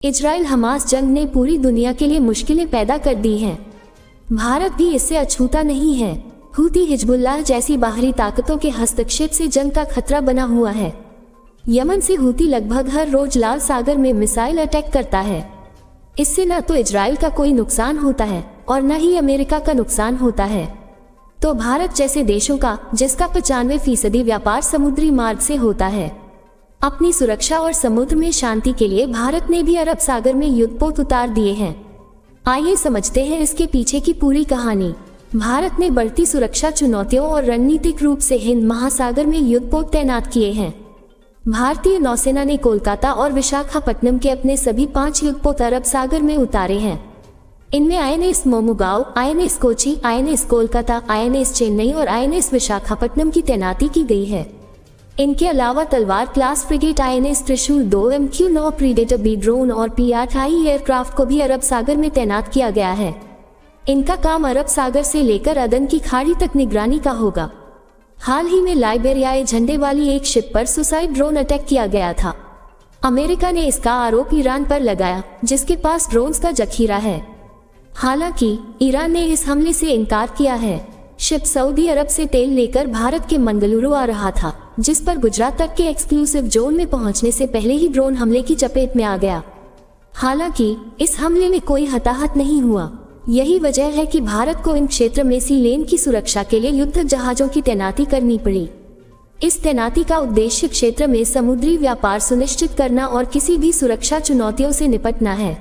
Israel Hamas जंग ने पूरी दुनिया के लिए मुश्किलें पैदा कर दी हैं। भारत भी इससे अछूता नहीं है। हूती हिजबुल्लाह जैसी बाहरी ताकतों के हस्तक्षेप से जंग का खतरा बना हुआ है। यमन से हूती लगभग हर रोज लाल सागर में मिसाइल अटैक करता है। इससे न तो इजराइल का कोई नुकसान होता है और न ही अमेरिका का नुकसान होता है, तो भारत जैसे देशों का, जिसका 95% व्यापार समुद्री मार्ग से होता है, अपनी सुरक्षा और समुद्र में शांति के लिए भारत ने भी अरब सागर में युद्धपोत उतार दिए हैं। आइए समझते हैं इसके पीछे की पूरी कहानी। भारत ने बढ़ती सुरक्षा चुनौतियों और रणनीतिक रूप से हिंद महासागर में युद्धपोत तैनात किए हैं। भारतीय नौसेना ने कोलकाता और विशाखापट्टनम के अपने सभी 5 युद्धपोत अरब सागर में उतारे हैं। इनमें INS मोमुगाओ, INS Kochi, INS Kolkata, INS Chennai और INS विशाखापट्टनम की तैनाती की गई है। इनके अलावा तलवार क्लास फ्रिगेट INS त्रिशूल 2 MQ-9 प्रीडेटर बी ड्रोन और P-8I एयरक्राफ्ट को भी अरब सागर में तैनात किया गया है। इनका काम अरब सागर से लेकर अदन की खाड़ी तक निगरानी का होगा। हाल ही में लाइबेरियाई झंडे वाली एक शिप पर सुसाइड ड्रोन अटैक किया गया था। अमेरिका ने इसका आरोप ईरान पर लगाया, जिसके पास ड्रोन्स का जखीरा है। हालांकि ईरान ने इस हमले से इनकार किया है। शिप सऊदी अरब से तेल लेकर भारत के मंगलुरु आ रहा था, जिस पर गुजरात तक के एक्सक्लूसिव जोन में पहुंचने से पहले ही ड्रोन हमले की चपेट में आ गया। हालांकि इस हमले में कोई हताहत नहीं हुआ। यही वजह है कि भारत को इन क्षेत्र में सी लेन की सुरक्षा के लिए युद्ध जहाजों की तैनाती करनी पड़ी। इस तैनाती का उद्देश्य क्षेत्र में समुद्री व्यापार सुनिश्चित करना और किसी भी सुरक्षा चुनौतियों से निपटना है।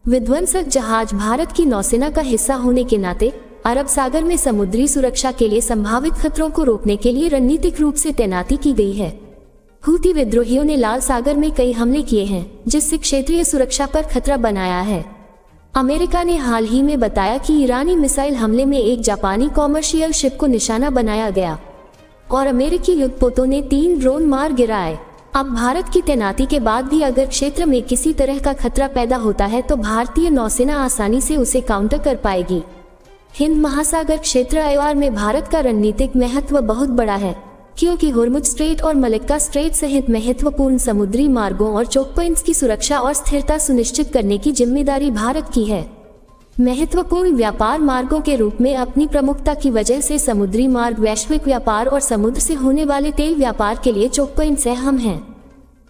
विध्वंसक जहाज भारत की नौसेना का हिस्सा होने के नाते अरब सागर में समुद्री सुरक्षा के लिए संभावित खतरों को रोकने के लिए रणनीतिक रूप से तैनाती की गई है। हूती विद्रोहियों ने लाल सागर में कई हमले किए हैं, जिससे क्षेत्रीय सुरक्षा पर खतरा बनाया है। अमेरिका ने हाल ही में बताया कि ईरानी मिसाइल हमले में एक जापानी कॉमर्शियल शिप को निशाना बनाया गया और अमेरिकी युद्धपोतों ने 3 ड्रोन मार गिराए। अब भारत की तैनाती के बाद भी अगर क्षेत्र में किसी तरह का खतरा पैदा होता है तो भारतीय नौसेना आसानी से उसे काउंटर कर पाएगी। हिंद महासागर क्षेत्र IOR में भारत का रणनीतिक महत्व बहुत बड़ा है, क्योंकि हुर्मुज स्ट्रेट और मलक्का स्ट्रेट सहित महत्वपूर्ण समुद्री मार्गों और चोक पॉइंट्स की सुरक्षा और स्थिरता सुनिश्चित करने की जिम्मेदारी भारत की है। महत्वपूर्ण व्यापार मार्गों के रूप में अपनी प्रमुखता की वजह से समुद्री मार्ग वैश्विक व्यापार और समुद्र से होने वाले तेल व्यापार के लिए चोक पॉइंट्स अहम हैं।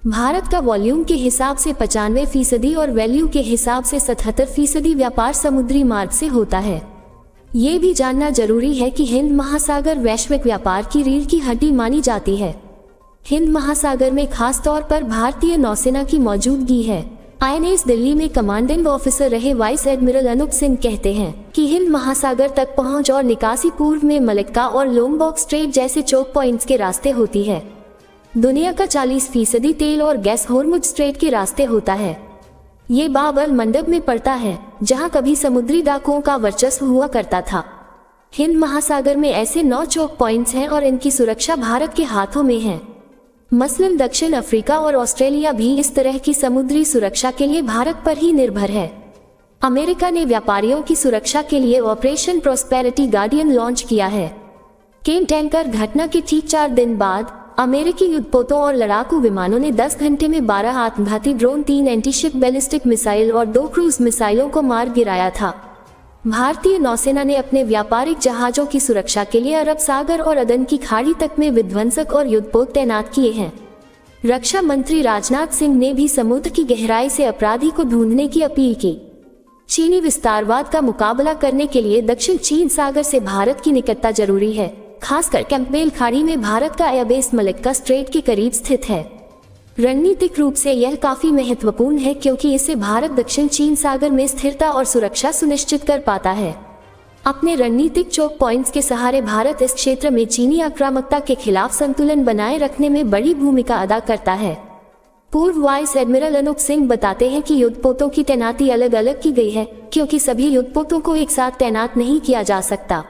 भारत का वॉल्यूम के हिसाब से 95% और वैल्यू के हिसाब से 77% व्यापार समुद्री मार्ग से होता है। ये भी जानना जरूरी है कि हिंद महासागर वैश्विक व्यापार की रीढ़ की हड्डी मानी जाती है। हिंद महासागर में खास तौर पर भारतीय नौसेना की मौजूदगी है। INS दिल्ली में कमांडिंग ऑफिसर रहे वाइस एडमिरल अनूप सिंह कहते हैं कि हिंद महासागर तक पहुंच और निकासी पूर्व में मलक्का और लोम्बोक स्ट्रेट जैसे चोक पॉइंट्स के रास्ते होती है। दुनिया का 40% तेल और गैस होर्मुज स्ट्रेट के रास्ते होता है। ये बाबल मंडप में पड़ता है, जहां कभी समुद्री डाकुओं का वर्चस्व हुआ करता था। हिंद महासागर में ऐसे 9 चोक पॉइंट्स हैं और इनकी सुरक्षा भारत के हाथों में है। मसलन दक्षिण अफ्रीका और ऑस्ट्रेलिया भी इस तरह की समुद्री सुरक्षा के लिए भारत पर ही निर्भर है। अमेरिका ने व्यापारियों की सुरक्षा के लिए ऑपरेशन प्रॉस्पेरिटी गार्डियन लॉन्च किया है। केन टैंकर घटना के ठीक 4 दिन बाद अमेरिकी युद्धपोतों और लड़ाकू विमानों ने 10 घंटे में 12 आत्मघाती ड्रोन, 3 एंटीशिप बैलिस्टिक मिसाइल और 2 क्रूज मिसाइलों को मार गिराया था। भारतीय नौसेना ने अपने व्यापारिक जहाजों की सुरक्षा के लिए अरब सागर और अदन की खाड़ी तक में विध्वंसक और युद्धपोत तैनात किए हैं। रक्षा मंत्री राजनाथ सिंह ने भी समुद्र की गहराई से अपराधी को ढूंढने की अपील की। चीनी विस्तारवाद का मुकाबला करने के लिए दक्षिण चीन सागर से भारत की निकटता जरूरी है। खासकर कैंपबेल खाड़ी में भारत का एयरबेस मलक्का स्ट्रेट के करीब स्थित है। रणनीतिक रूप से यह काफी महत्वपूर्ण है, क्योंकि इससे भारत दक्षिण चीन सागर में स्थिरता और सुरक्षा सुनिश्चित कर पाता है। अपने रणनीतिक चोक पॉइंट्स के सहारे भारत इस क्षेत्र में चीनी आक्रामकता के खिलाफ संतुलन बनाए रखने में बड़ी भूमिका अदा करता है। पूर्व वाइस एडमिरल अनूप सिंह बताते हैं कि युद्धपोतों की तैनाती अलग अलग की गई है, क्योंकि सभी युद्धपोतों को एक साथ तैनात नहीं किया जा सकता।